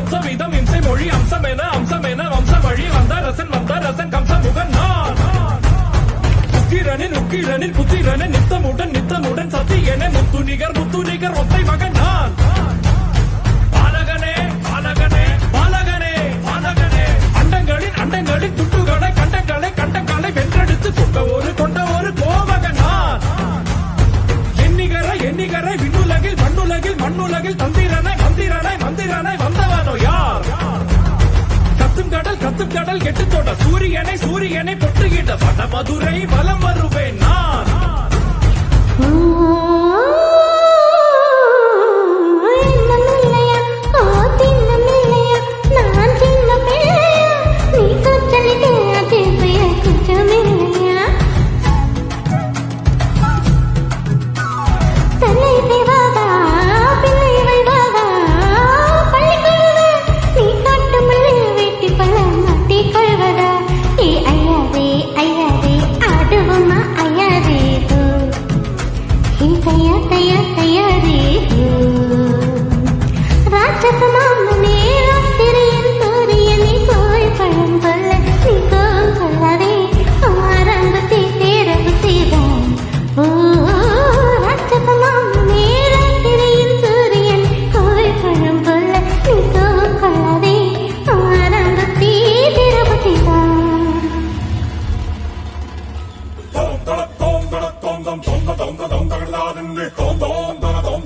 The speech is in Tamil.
வம்சவீதம் இம்சை மொழி அம்சமென வம்ச வழி வந்த ரசன் கம்சமுகன் நான் உக்கிரனின் புத்திரனின் நித்தமுடன் சத்தியனே முத்து நிகர் ஒத்தை மகன் நான் பாலகனே அண்டங்களின் துட்டுகளை கண்டங்களை வென்றெடுத்து கொண்ட ஒரு கோமகன் நான் எண்ணிகரை விண்ணுலகில் மண்ணுலகில் மந்திரனை வந்தவனோ யார் கத்தும் கடல் கெட்டுத்தோட சூரியனை பொட்டுகிட்ட வட மதுரை வலம் வருவேன் நான் तैयारी राक्षस